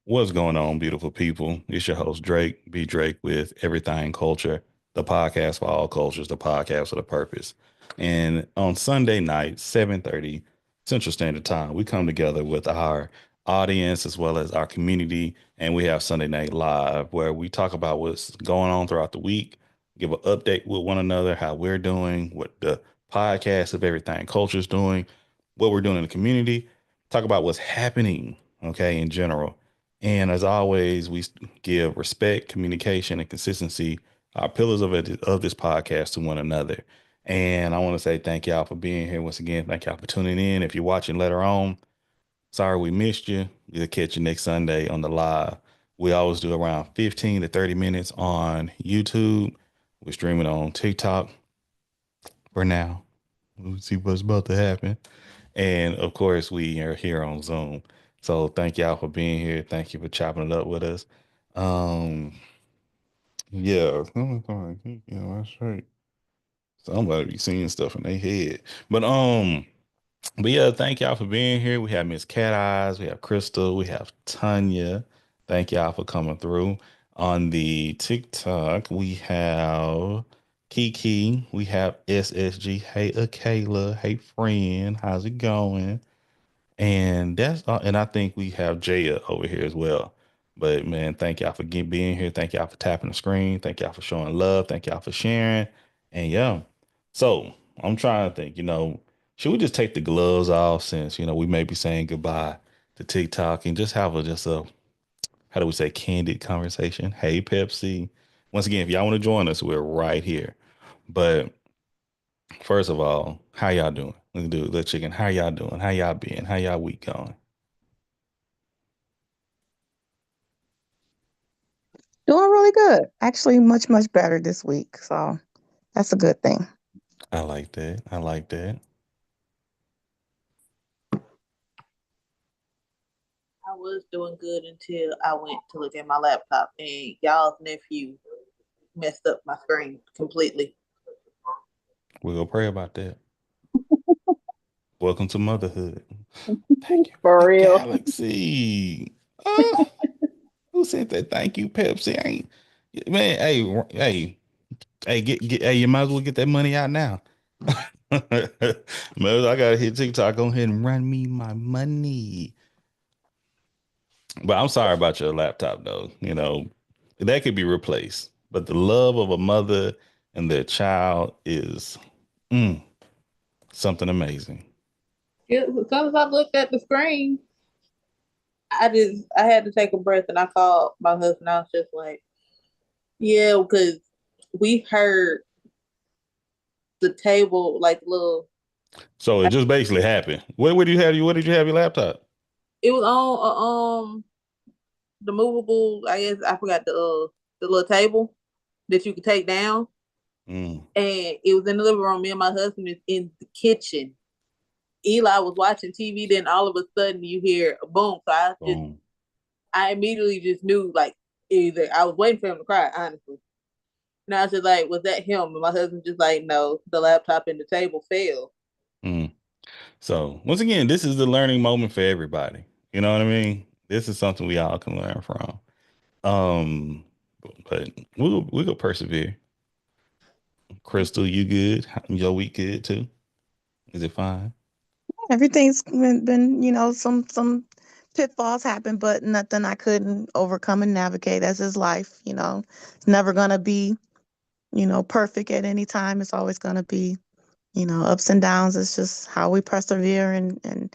What's going on, beautiful people? It's your host, Drake, B. Drake, with Everything Culture, the podcast for all cultures, the podcast with a purpose. And on Sunday night, 7:30 Central Standard Time, we come together with our audience as well as our community, and we have Sunday Night Live, where we talk about what's going on throughout the week, give an update with one another, how we're doing, what the podcast of Everything Culture is doing, what we're doing in the community, talk about what's happening, okay, in general. And as always, we give respect, communication, and consistency, our pillars of this podcast, to one another. And I want to say thank y'all for being here once again. Thank y'all for tuning in. If you're watching later on, sorry we missed you. We'll catch you next Sunday on the live. We always do around 15 to 30 minutes on YouTube. We're streaming on TikTok for now. We'll see what's about to happen. And of course, we are here on Zoom. So thank y'all for being here. Thank you for chopping it up with us. Um, yeah, that's right. Somebody be seeing stuff in their head. But but yeah, thank y'all for being here. We have Miss Cat Eyes, we have Crystal, we have Tanya. Thank y'all for coming through. On the TikTok, we have Kiki, we have SSG. Hey, Akayla. Hey, friend. How's it going? And and I think we have Jaya over here as well. But man, thank y'all for being here. Thank y'all for tapping the screen. Thank y'all for showing love. Thank y'all for sharing. And yeah, so I'm trying to think, should we just take the gloves off since, we may be saying goodbye to TikTok and just have a how do we say, candid conversation? Hey, Pepsi. Once again, if y'all want to join us, we're right here. But first of all, how y'all doing? Let's do it. Let's chicken. How y'all doing? How y'all been? How y'all week going? Doing really good. Actually, much, much better this week. So that's a good thing. I like that. I like that. I was doing good until I went to look at my laptop and y'all's nephew messed up my screen completely. We're gonna pray about that. Welcome to motherhood. Thank you for For the real. galaxy. Who said that? Thank you, Pepsi. Ain't man, hey, hey, you might as well get that money out now. Man, I gotta hit TikTok. Go ahead and run me my money. But I'm sorry about your laptop though. That could be replaced. But the love of a mother and their child is mm, something amazing. Yeah, as soon as I looked at the screen, I had to take a breath and I called my husband. I was just like, yeah, because we heard the table like little. So it just basically happened. What did you have your laptop? It was on the movable. I guess I forgot the little table that you could take down, Mm, and it was in the living room. Me and my husband is in the kitchen. Eli was watching TV. Then all of a sudden you hear a boom. So boom. I immediately just knew like either I was waiting for him to cry, honestly. And I was just like, was that him? And my husband just like, no, the laptop and the table fell. Mm. So once again, this is the learning moment for everybody. You know what I mean? This is something we all can learn from. Um, but we'll persevere. Crystal, you good? Your week good too? Is it fine? Everything's been some pitfalls happen, but nothing I couldn't overcome and navigate. As is life. It's never gonna be perfect at any time. It's always gonna be ups and downs. It's just how we persevere and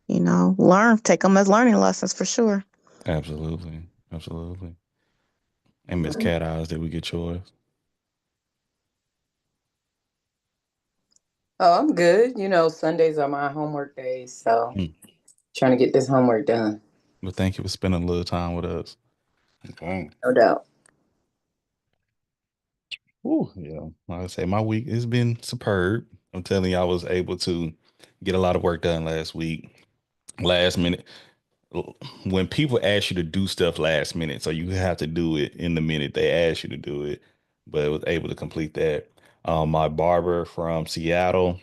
learn, take them as learning lessons for sure. Absolutely. Absolutely. And Miss Cat Eyes, did we get yours? Oh, I'm good. Sundays are my homework days, so Mm. trying to get this homework done. But thank you for spending a little time with us. Okay. No doubt. Ooh, yeah. Like I say, my week has been superb. I'm telling you, I was able to get a lot of work done last week. Last minute. When people ask you to do stuff last minute, so you have to do it in the minute they ask you to do it, but I was able to complete that. My barber from Seattle,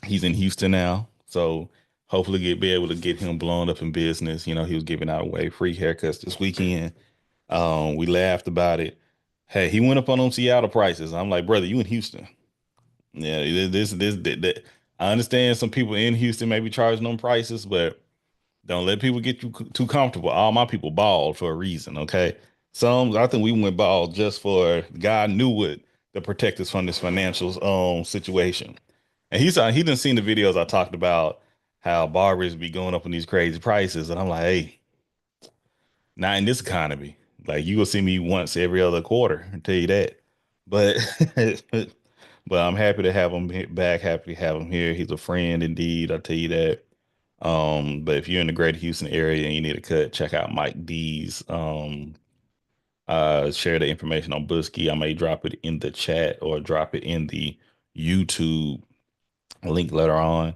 he's in Houston now. So hopefully be able to get him blown up in business. You know, he was giving out away free haircuts this weekend. We laughed about it. Hey, he went up on them Seattle prices. I'm like, brother, you in Houston. Yeah, that. I understand some people in Houston may be charging them prices, but don't let people get you too comfortable. All my people balled for a reason, okay? Some, I think we went bald just for God knew what to protect us from this financial situation. And he didn't seen the videos I talked about how barbers be going up in these crazy prices, and I'm like, hey, not in this economy. Like you will see me once every other quarter, I tell you that. But but I'm happy to have him back. Happy to have him here. He's a friend indeed. I tell you that. But if you're in the greater Houston area and you need a cut, check out Mike D's. Share the information on Busky. I may drop it in the chat or drop it in the YouTube link later on.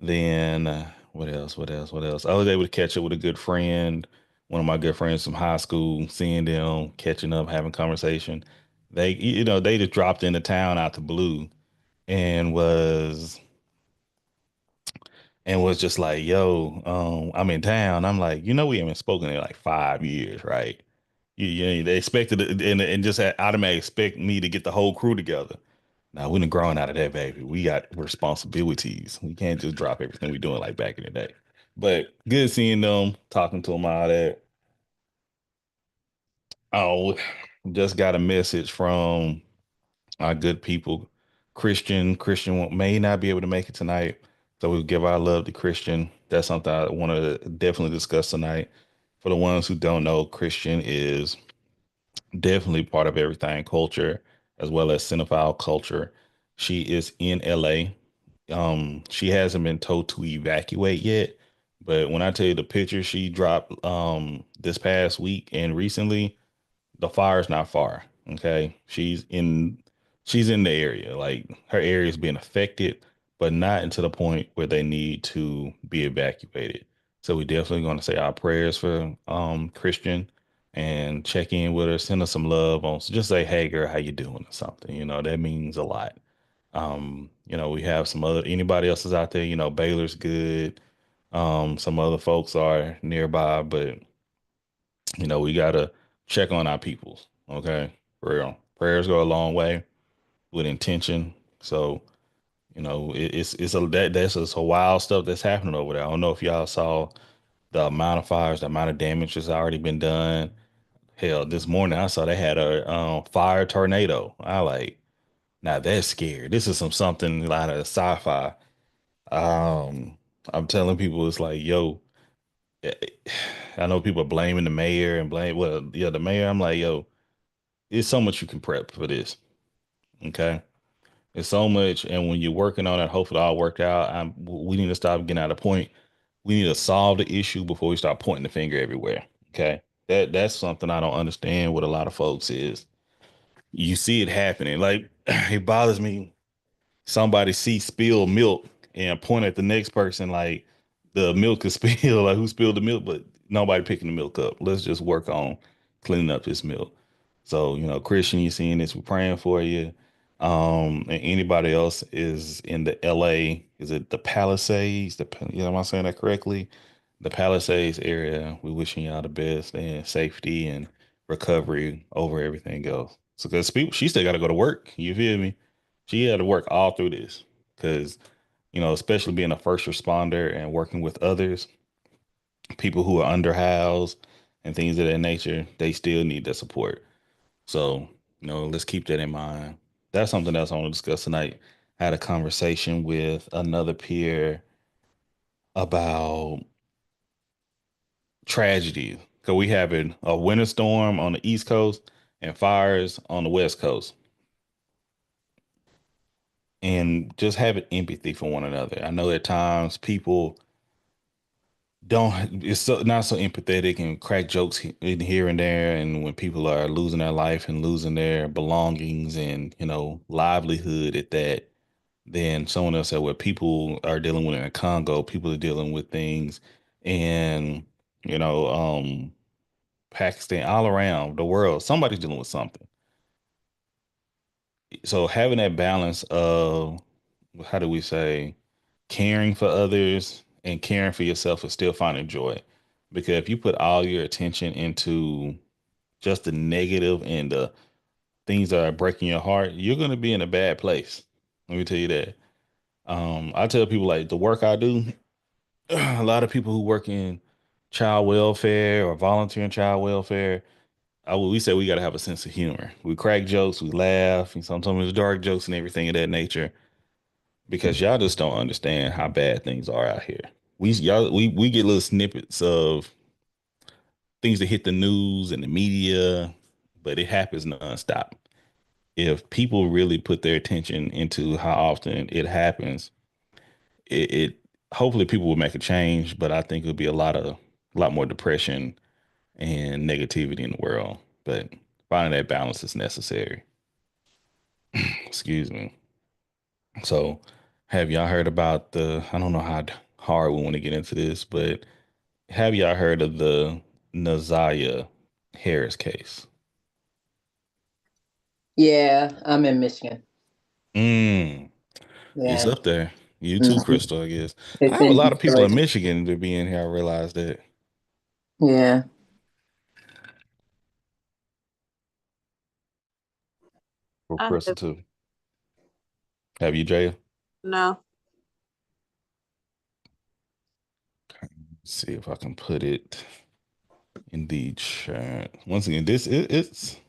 Then what else? What else? What else? I was able to catch up with a good friend, one of my good friends from high school, seeing them, catching up, having conversation. They just dropped into town out the blue and was just like, yo, I'm in town. I'm like, we haven't spoken in like 5 years, right? They expected it and just automatically expect me to get the whole crew together. Now we done grown out of that, baby. We got responsibilities. We can't just drop everything we doing like back in the day. But good seeing them, talking to them, all that. Oh, just got a message from our good people. Christian may not be able to make it tonight. So we'll give our love to Christian. That's something I want to definitely discuss tonight. For the ones who don't know, Christian is definitely part of everything culture as well as cinephile culture. She is in LA. She hasn't been told to evacuate yet, but when I tell you the picture she dropped this past week and recently, the fire's not far. Okay. She's in the area. Like her area is being affected, but not into the point where they need to be evacuated. So we definitely going to say our prayers for Christian and check in with her, send her some love on just say, hey girl, how you doing or something. That means a lot. We have some other anybody else is out there, Baylor's good. Some other folks are nearby, but we gotta check on our peoples. Okay, for real. Prayers go a long way with intention. So it's that's just a wild stuff that's happening over there. I don't know if y'all saw the amount of fires, the amount of damage that's already been done. Hell, this morning I saw they had a fire tornado. I like, now that's scary. This is something out of sci-fi. Um, I'm telling people it's like, yo, eh, I know people are blaming the mayor and the mayor. I'm like, yo, it's so much you can prep for this. Okay. It's so much. And when you're working on it, hopefully all worked out. We need to stop getting out of point. We need to solve the issue before we start pointing the finger everywhere. Okay. That's something I don't understand with a lot of folks is you see it happening. Like it bothers me. Somebody see spilled milk and point at the next person like the milk is spilled, like who spilled the milk, but nobody picking the milk up. Let's just work on cleaning up this milk. So, Christian, you seeing this, we're praying for you. And anybody else is in the LA, is it the Palisades? Am I saying that correctly? The Palisades area. We wishing y'all the best and safety and recovery over everything else. So, because people, she still got to go to work. You feel me? She had to work all through this because, especially being a first responder and working with others, people who are underhoused and things of that nature, they still need that support. So, let's keep that in mind. That's something else I want to discuss tonight. I had a conversation with another peer about tragedy. Because we having a winter storm on the East Coast and fires on the West Coast. And just having empathy for one another. I know at times people don't it's not so empathetic and crack jokes in here and there, and when people are losing their life and losing their belongings and livelihood at that, then someone else said what people are dealing with in Congo, people are dealing with things and you know Pakistan, all around the world somebody's dealing with something. So having that balance of, how do we say, caring for others and caring for yourself and still finding joy. Because if you put all your attention into just the negative and the things that are breaking your heart, you're going to be in a bad place. Let me tell you that. I tell people like the work I do, a lot of people who work in child welfare or volunteer in child welfare, we say we got to have a sense of humor. We crack jokes, we laugh, and sometimes it's dark jokes and everything of that nature because y'all just don't understand how bad things are out here. We get little snippets of things that hit the news and the media, but it happens nonstop. If people really put their attention into how often it happens, it hopefully people will make a change. But I think it'll be a lot more depression and negativity in the world. But finding that balance is necessary. Excuse me. So, have y'all heard about I don't know how hard we want to get into this, but have y'all heard of the Naziah Harris case? Yeah, I'm in Michigan. Mm, it's Yeah. up there. You too, Mhm. Crystal, I guess. I It's have a in lot of people in Detroit. Michigan to be in here. I realize that. Yeah. For I Crystal have too. Have you, Jaya? no. See if I can put it in the chat. Once again, it's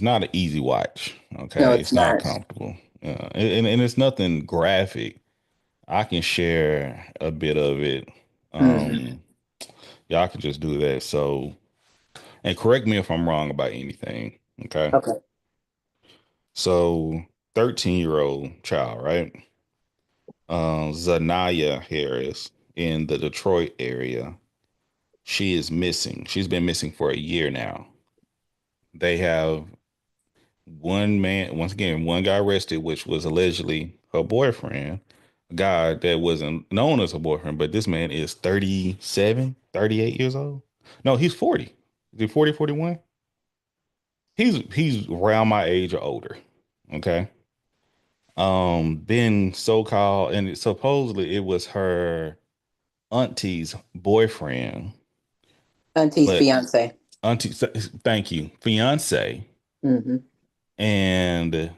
not an easy watch. No, Okay, it's it's not not. comfortable. And it's nothing graphic. I can share a bit of it. Hmm. Um, y'all can just do that. So, and correct me if I'm wrong about anything. Okay. Okay. So, 13-year-old child, right? Zanaya Harris in the Detroit area. She is missing. She's been missing for a year now. They have one man, once again, one guy arrested, which was allegedly her boyfriend, a guy that wasn't known as her boyfriend, but this man is 37, 38 years old. No, he's 40. Is he 40, 41? He's around my age or older. Okay. Been so-called, and supposedly it was her auntie's boyfriend, Auntie's but fiance. auntie, thank you, fiance. Hmm. And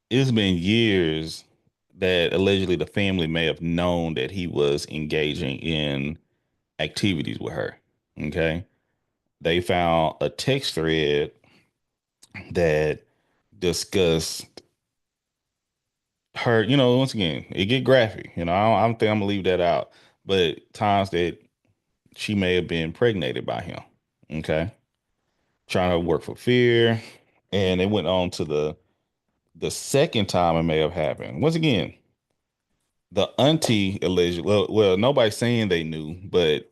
it's been years that allegedly the family may have known that he was engaging in activities with her. Okay. They found a text thread that discussed her, once again, it get graphic. I don't think I'm gonna leave that out, but times that she may have been impregnated by him. Okay. Trying to work for fear. And it went on to the second time it may have happened. Once again, the auntie alleged, well, nobody's saying they knew, but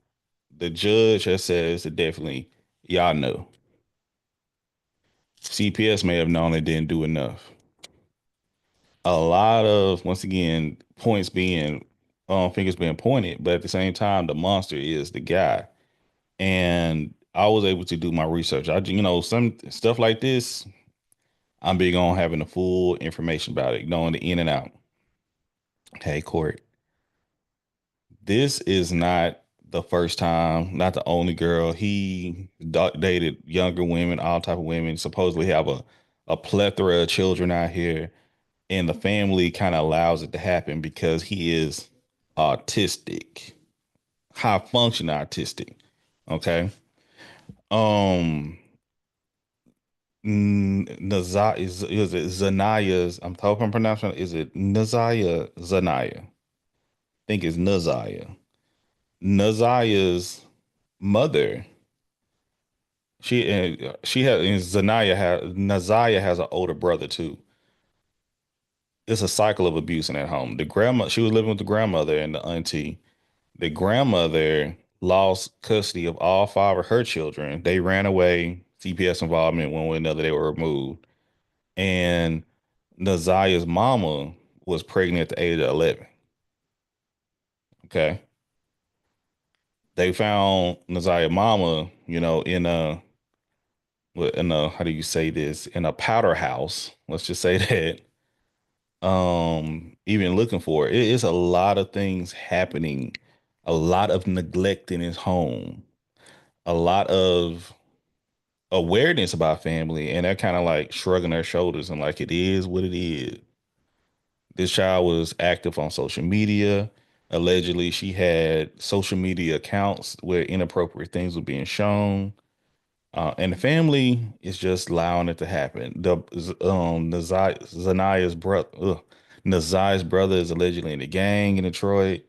the judge has says that definitely y'all know. CPS may have known they didn't do enough. A lot of, once again, points being, fingers being pointed, but at the same time, the monster is the guy. And I was able to do my research. Some stuff like this, I'm big on having the full information about it, knowing the in and out. Hey, Court, this is not the first time, not the only girl. He dated younger women, all type of women. Supposedly have a plethora of children out here, and the family kind of allows it to happen because he is autistic, high function autistic. Okay. Um, Nazaya is it Zanaya's? I'm hoping I'm pronouncing it. Is it Nazaya Zanaya? I think it's Nazaya. Nazaya's mother. She had and Zanaya has Nazaya has an older brother too. It's a cycle of abuse in that home. The grandma, she was living with the grandmother and the auntie. The grandmother lost custody of all five of her children. They ran away. CPS involvement, one way or another, they were removed. And Nazaya's mama was pregnant at the age of 11. Okay. They found Nazaya's mama, how do you say this? In a powder house. Let's just say that. Even looking for it. It's a lot of things happening a lot of neglect in his home, a lot of awareness about family, and they're kind of like shrugging their shoulders and like it is what it is. This child was active on social media. Allegedly, she had social media accounts where inappropriate things were being shown. And the family is just allowing it to happen. Nazai's brother is allegedly in the gang in Detroit.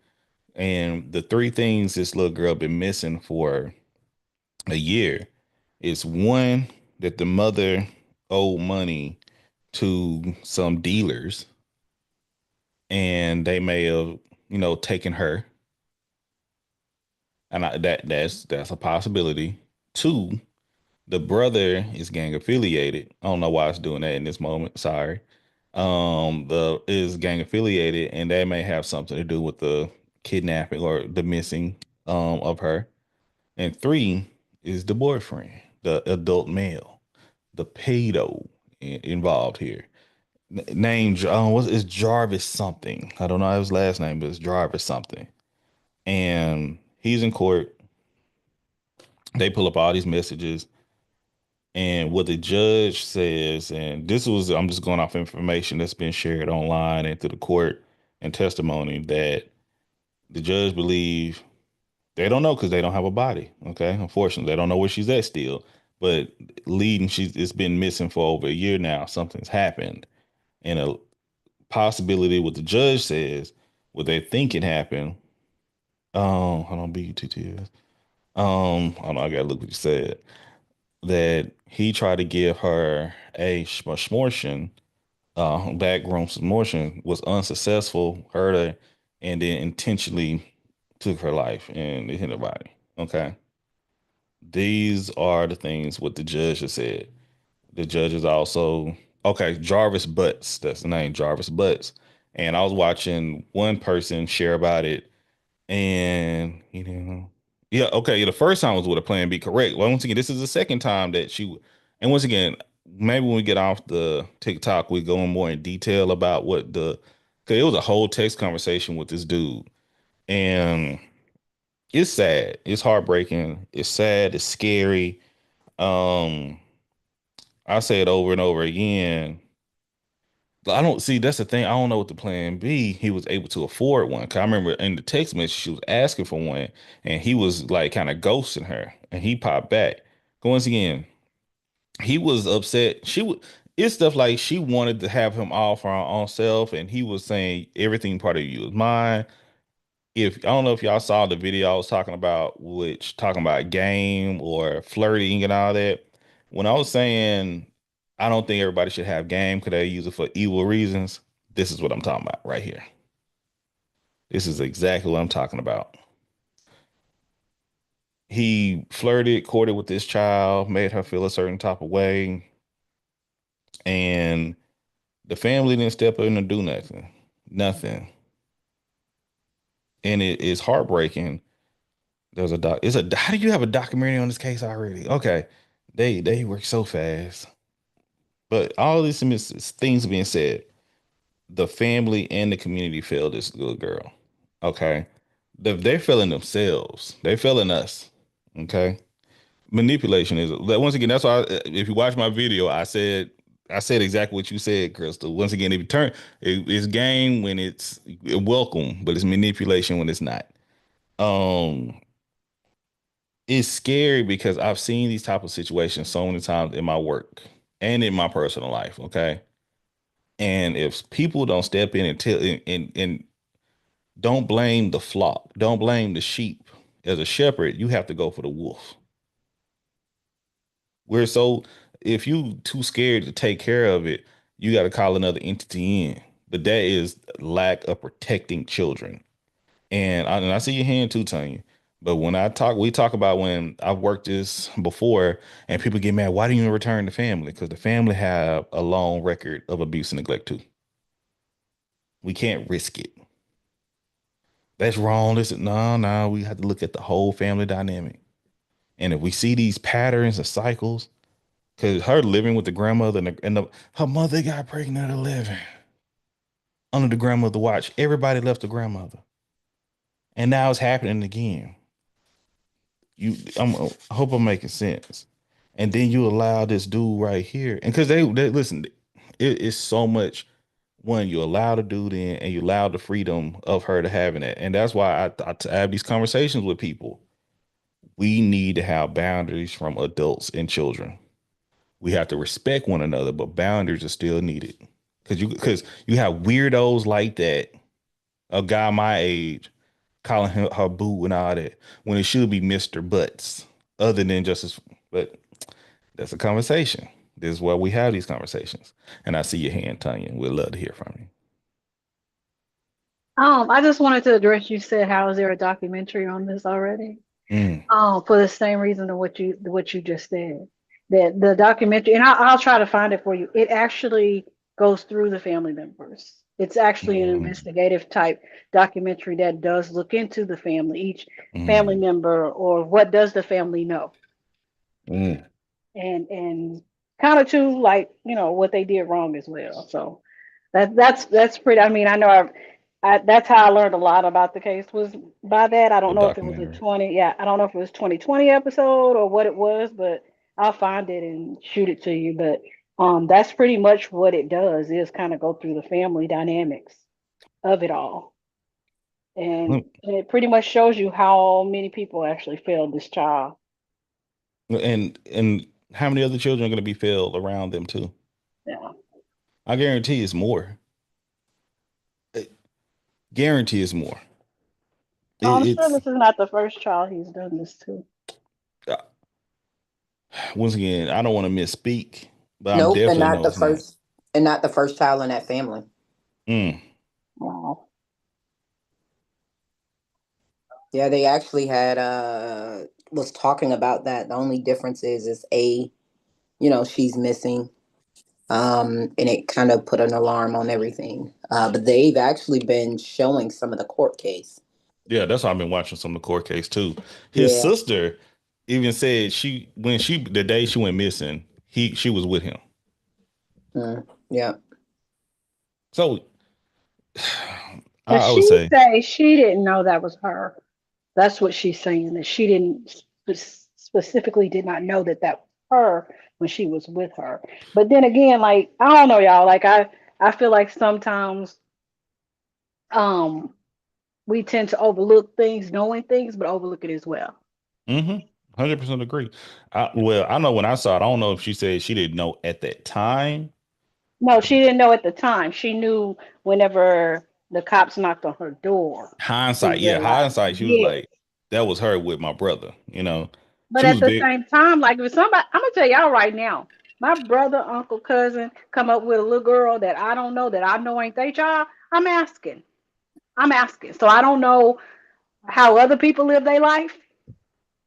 And the three things this little girl been missing for a year is one, that the mother owed money to some dealers and they may have, taken her. And that's a possibility. Two, the brother is gang affiliated. I don't know why it's doing that in this moment. Sorry. The is gang affiliated, and that may have something to do with the kidnapping or the missing of her. And three is the boyfriend, the adult male, the pedo involved here. Name what is Jarvis something? I don't know his last name, but it's Jarvis something. And he's in court. They pull up all these messages. And what the judge says, and I'm just going off information that's been shared online and through the court and testimony, that the judge believe they don't know because they don't have a body. Okay. Unfortunately, they don't know where she's at still. But it's been missing for over a year now. Something's happened. And a possibility, what the judge says, what they think it happened. Hold on, BUTTS. I don't know, I gotta look what you said. That he tried to give her a smortion, backroom smortion, was unsuccessful, hurt her, and then intentionally took her life and it hit her body. Okay. These are the things what the judge has said. The judge is also okay. Jarvis Butts, that's the name, Jarvis Butts. And I was watching one person share about it, and yeah, okay. The first time was with a plan B, correct. Well, once again, this is the second time that and once again, maybe when we get off the TikTok, we go in more in detail about because it was a whole text conversation with this dude, and it's sad, it's heartbreaking, it's sad, it's scary. Um, I say it over and over again. I don't see that's the thing. I don't know what the plan B. He was able to afford one. Cause I remember in the text message she was asking for one, and he was like kind of ghosting her, and he popped back. Once again, he was upset. It's stuff like she wanted to have him all for her own self, and he was saying everything part of you is mine. If I don't know if y'all saw the video I was talking about, which talking about game or flirting and all that. When I was saying I don't think everybody should have game because they use it for evil reasons, this is what I'm talking about right here. This is exactly what I'm talking about. He flirted, courted with this child, made her feel a certain type of way, and the family didn't step in and do nothing. Nothing. And it is heartbreaking. There's a doc. How do you have a documentary on this case already? Okay. They work so fast. But all these things being said, the family and the community failed this little girl. Okay. They're failing themselves. They're failing us. Okay. Manipulation is once again, that's why if you watch my video, I said exactly what you said, Crystal. Once again, if you it's game when it's welcome, but it's manipulation when it's not. Um, it's scary because I've seen these type of situations so many times in my work and in my personal life. Okay. And if people don't step in and tell and don't blame the flock, don't blame the sheep. As a shepherd, you have to go for the wolf. We're so if you too scared to take care of it, you got to call another entity in. But that is lack of protecting children. And I see your hand too, Tanya. But we talk about when I've worked this before, and people get mad. Why do you return the family? Because the family have a long record of abuse and neglect too. We can't risk it. That's wrong. Listen, no. We have to look at the whole family dynamic. And if we see these patterns and cycles, because her living with the grandmother her mother got pregnant at 11 under the grandmother watch. Everybody left the grandmother. and now it's happening again. I hope I'm making sense. And then you allow this dude right here, and because they listen, it is so much. One, you allow the dude in, and you allow the freedom of her to having it, and that's why I have these conversations with people. We need to have boundaries from adults and children. We have to respect one another, but boundaries are still needed. Because you have weirdos like that, a guy my age calling her boo and all that, when it should be Mr. Butts, other than just as, but that's a conversation. This is why we have these conversations. And I see your hand, Tanya. We'd love to hear from I just wanted to address, you said, how is there a documentary on this already? you. For the same reason of what you just said. That the documentary, and I'll try to find it for you. It actually goes through the family members. It's actually an Mm, investigative type documentary that does look into the family, each family mm, member, or what does the family know, mm. and kind of too, like, what they did wrong as well. So that's pretty. I mean, I know that's how I learned a lot about the case, was by that. I The don't know if it was a documentary. 20, yeah, I don't know if it was 2020 episode or what it was, but I'll find it and shoot it to you. But that's pretty much what it does, is kind of go through the family dynamics of it all. And Mm. it pretty much shows you how many people actually failed this child. And how many other children are going to be failed around them too? Yeah. I guarantee it's more. I guarantee it's more. I'm sure It's this is not the first child he's done this to. uh, once again, I don't want to misspeak, but I'm Nope, definitely know it's not. and not the first child in that family. Mm, Wow. Yeah, they actually had was talking about that. The only difference is she's missing. And it kind of put an alarm on everything. But they've actually been showing some of the court case. yeah, that's why I've been watching some of the court case too. His Yeah. sister even said the day she went missing, she was with him. Yeah. So But I would she say, say she didn't know that was her. That's what she's saying, that she didn't specifically did not know that that was her when she was with her. But then again, like, I don't know, y'all. Like, I feel like sometimes um we tend to overlook things, knowing things, but overlook it as well. 100% agree. Well, I know when I saw it, I don't know if she said she didn't know at that time. No, she didn't know at the time. She knew whenever the cops knocked on her door Hindsight, and yeah, realized, hindsight. She was yeah. like, that was her with my brother. But She at was the big. same time, like, if somebody, I'm gonna tell y'all right now, my brother, uncle, cousin come up with a little girl that I don't know, that I know ain't they child, I'm asking. I'm asking. So I don't know how other people live their life,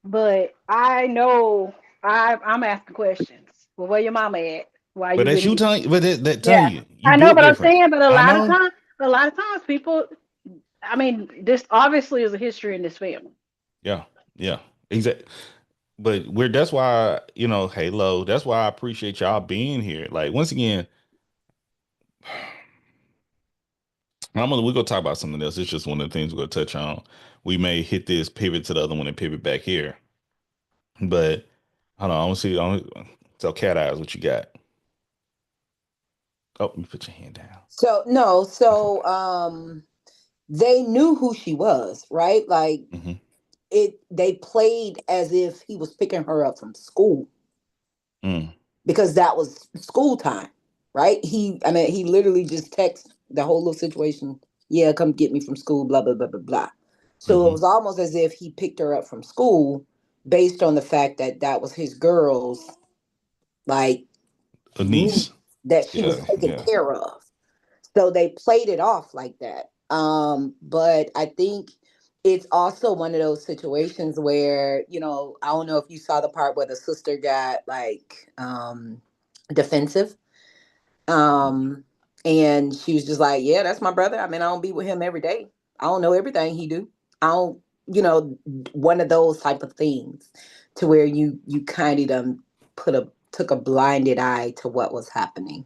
but I know I'm asking questions. Well, where your mama at? Why But you that's been you here? telling, but that telling Yeah, you I know, built but I'm different. saying, but I know, a lot of times people, I mean, this obviously is a history in this family. yeah, yeah, exactly. But that's why, Halo, that's why I appreciate y'all being here. Like, once again, we're gonna talk about something else. It's just one of the things we're gonna touch on. We may hit this, pivot to the other one, and pivot back here. But hold on, I want to see. So, Cat Eyes, what you got? Oh, you put your hand down. So no, Okay. they knew who she was, right? Like, Hmm. they played as if he was picking her up from school, Mm. because that was school time, right? He literally just texted the whole little situation. Yeah, come get me from school, blah, blah, blah, blah, blah. So it Hmm. was almost as if he picked her up from school based on the fact that that was his girl's, like, A niece niece. that she was Yeah, taking yeah. care of. So they played it off like that. But I think it's also one of those situations where, I don't know if you saw the part where the sister got, like, defensive. And she was just like, yeah, that's my brother. I mean, I don't be with him every day. I don't know everything he do. I don't, one of those type of things, to where you kind of took a blinded eye to what was happening.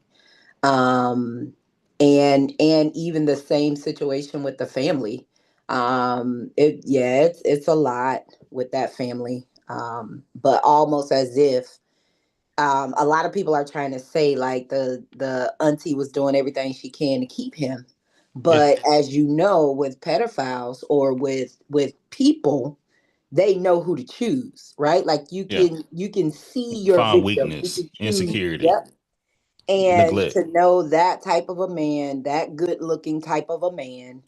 Um, and even the same situation with the family. It's a lot with that family. But almost as if a lot of people are trying to say like the auntie was doing everything she can to keep him. Yeah. But as you know, with pedophiles or with people, they know who to choose, right? Like Yeah. you can see your Find victim. You weakness, can choose. insecurity, Yep. And neglect. to know that type of a man, that good looking type of a man,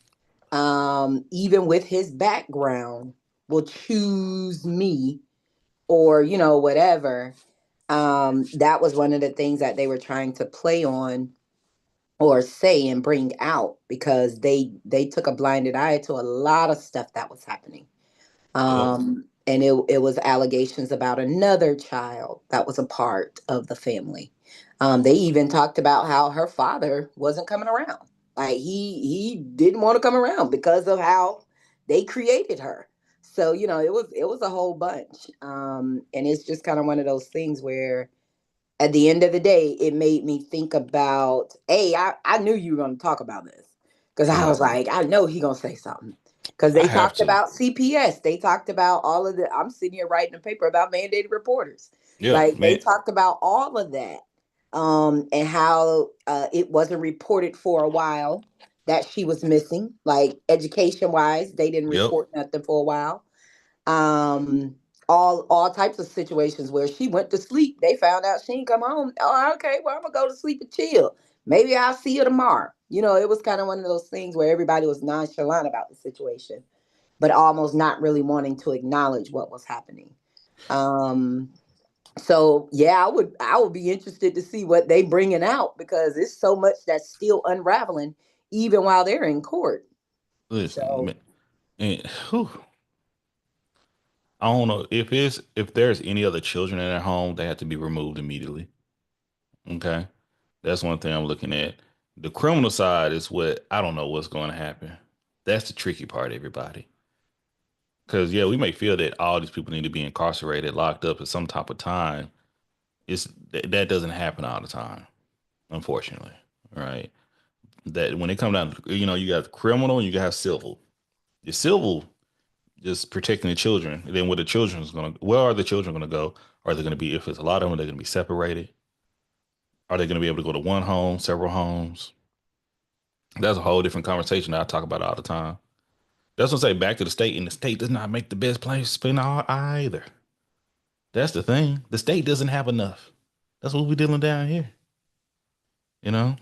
even with his background, will choose me or, whatever. That was one of the things that they were trying to play on or say and bring out because they took a blinded eye to a lot of stuff that was happening. Yep. And it was allegations about another child that was a part of the family. They even talked about how her father wasn't coming around. Like he didn't want to come around because of how they created her. So, it was a whole bunch. And it's just kind of one of those things where at the end of the day, it made me think about, hey, I knew you were going to talk about this because I Yeah. was like, I know he going to say something. Because I they have talked to. about CPS. They talked about all of the, I'm sitting here writing a paper about mandated reporters. Yeah, Like they man. talked about all of that and how it wasn't reported for a while that she was missing. Like education wise, they didn't Yep. report nothing for a while. Um, all types of situations where she went to sleep. They found out she didn't come home. Oh, okay, well, I'm gonna go to sleep and chill. Maybe I'll see you tomorrow. It was kind of one of those things where everybody was nonchalant about the situation, but almost not really wanting to acknowledge what was happening. Um, so yeah, I would be interested to see what they bringing out because it's so much that's still unraveling even while they're in court. Listen, So man, and, whew, I don't know if there's any other children in their home, they have to be removed immediately. Okay, that's one thing I'm looking at. The criminal side is what I don't know what's going to happen. That's the tricky part, everybody. Because yeah, we may feel that all these people need to be incarcerated, locked up at some type of time. That doesn't happen all the time, unfortunately. Right? That when it comes down, you got criminal and you got civil. The civil just protecting the children. And then where the children's gonna, where are the children gonna go? Are they gonna be, if it's a lot of them, they're gonna be separated? Are they gonna be able to go to one home, several homes? That's a whole different conversation that I talk about all the time. That's what I say back to the state, and the state does not make the best place to spend all either. That's the thing. The state doesn't have enough. That's what we're dealing down here. You know?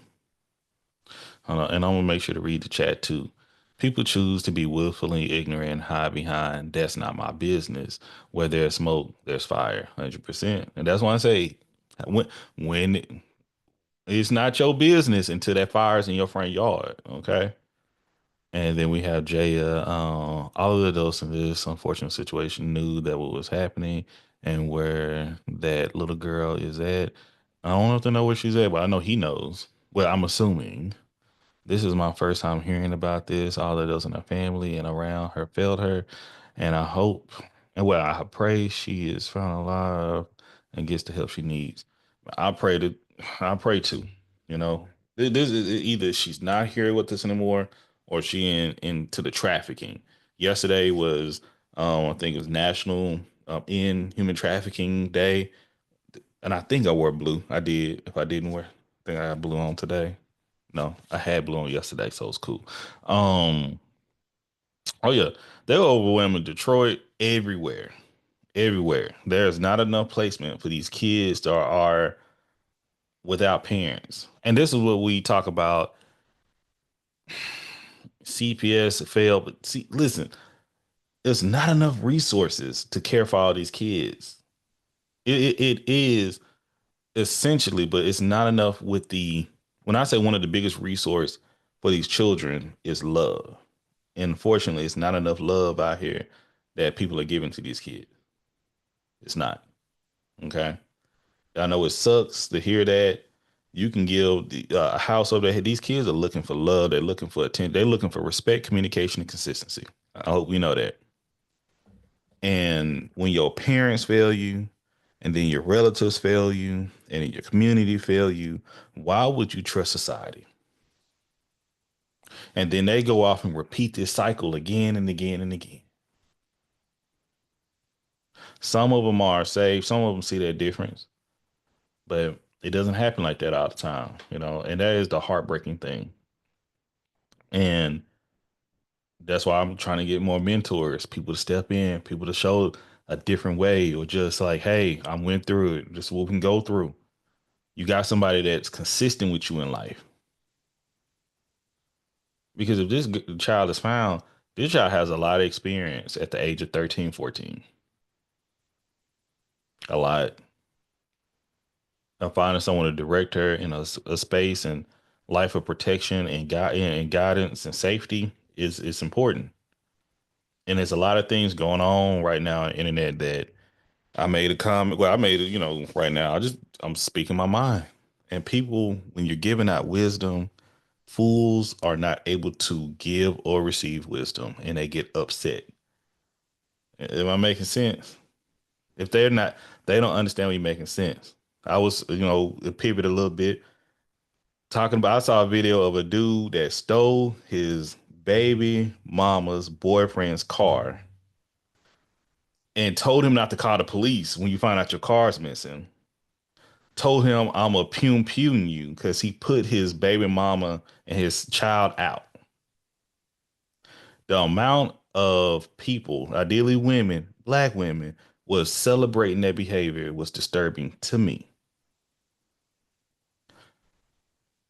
And I'm gonna make sure to read the chat too. People choose to be willfully ignorant and hide behind. That's not my business. Where there's smoke, there's fire. 100%. And that's why I say, when it's not your business until that fire's in your front yard. Okay. And then we have Jaya. All of those in this unfortunate situation knew that what was happening and where that little girl is at. I don't know if they know where she's at, but I know he knows. Well, I'm assuming. This is my first time hearing about this. All of those in her family and around her failed her. And I hope, and well, I pray she is found alive and gets the help she needs. I pray to, I pray to, you know, this is either she's not here with us anymore or she into the trafficking. Yesterday was, I think it was National in Human Trafficking Day. And I think I wore blue. I did. If I didn't wear, I think I got blue on today. No, I had blue on yesterday, so it's cool. Um, oh yeah, they're overwhelming Detroit everywhere, everywhere. There's not enough placement for these kids that are without parents, and this is what we talk about. CPS failed, but see, listen, there's not enough resources to care for all these kids. It is essentially, but it's not enough with the. When I say one of the biggest resource for these children is love. Unfortunately, it's not enough love out here that people are giving to these kids. It's not. Okay. I know it sucks to hear that. You can give a house over there. These kids are looking for love. They're looking for attention. They're looking for respect, communication, and consistency. I hope we know that. And when your parents fail you, and then your relatives fail you, and your community fail you, why would you trust society? And then they go off and repeat this cycle again and again and again. Some of them are saved, some of them see that difference, but it doesn't happen like that all the time, you know, and that is the heartbreaking thing. And that's why I'm trying to get more mentors, people to step in, people to show a different way, or just like, hey, I went through it. Just what we can go through. You got somebody that's consistent with you in life. Because if this child is found, this child has a lot of experience at the age of 13, 14. A lot. And finding someone to direct her in a space and life of protection and guidance and safety is important. And there's a lot of things going on right now on the internet that I made a comment. Well, I made it, you know, right now. I'm speaking my mind. And people, when you're giving out wisdom, fools are not able to give or receive wisdom, and they get upset. Am I making sense? If they're not, they don't understand me making sense. I was, you know, pivot a little bit. Talking about, I saw a video of a dude that stole his baby mama's boyfriend's car and told him not to call the police when you find out your car's missing. Told him, I'm a pew you because he put his baby mama and his child out. The amount of people, ideally women, black women, was celebrating that behavior was disturbing to me.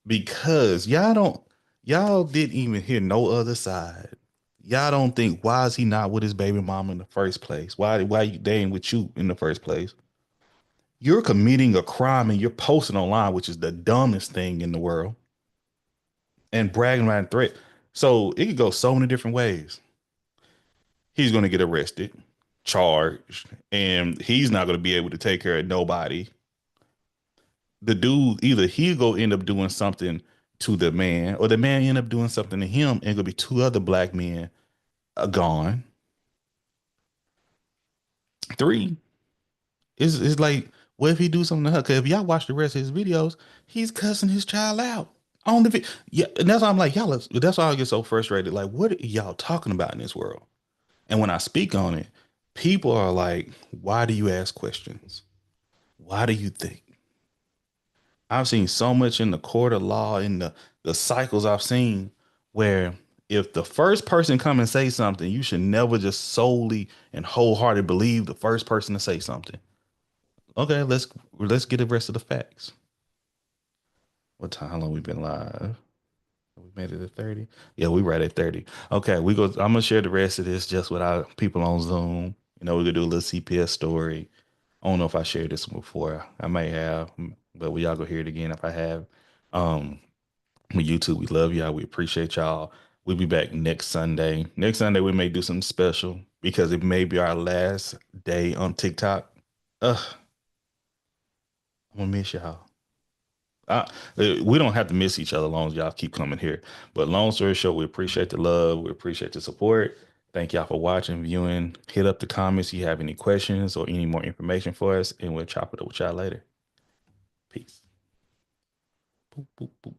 Because y'all didn't even hear no other side. Y'all don't think, why is he not with his baby mama in the first place? Why they ain't with you in the first place? You're committing a crime and you're posting online, which is the dumbest thing in the world, and bragging about a threat. So it could go so many different ways. He's going to get arrested, charged, and he's not going to be able to take care of nobody. The dude, either he'll go end up doing something to the man, or the man end up doing something to him, and gonna be two other black men gone. 3 is like, what if he do something to her? Because if y'all watch the rest of his videos, he's cussing his child out on the video. Yeah, and that's why I'm like, y'all. That's why I get so frustrated. Like, what are y'all talking about in this world? And when I speak on it, people are like, why do you ask questions? Why do you think? I've seen so much in the court of law, in the cycles I've seen, where if the first person come and say something, you should never just solely and wholeheartedly believe the first person to say something. Okay, let's get the rest of the facts. What time? How long we been live? We made it at 30. Yeah, we right at 30. Okay, I'm gonna share the rest of this just with our people on Zoom. You know, we're gonna do a little CPS story. I don't know if I shared this one before. I may have, but we all go hear it again if I have. With YouTube, we love y'all. We appreciate y'all. We'll be back next Sunday. Next Sunday, we may do something special because it may be our last day on TikTok. I'm gonna miss y'all. We don't have to miss each other as long as y'all keep coming here. But long story short, we appreciate the love. We appreciate the support. Thank y'all for watching, viewing. Hit up the comments if you have any questions or any more information for us, and we'll chop it up with y'all later. Peace. Boop, boop, boop.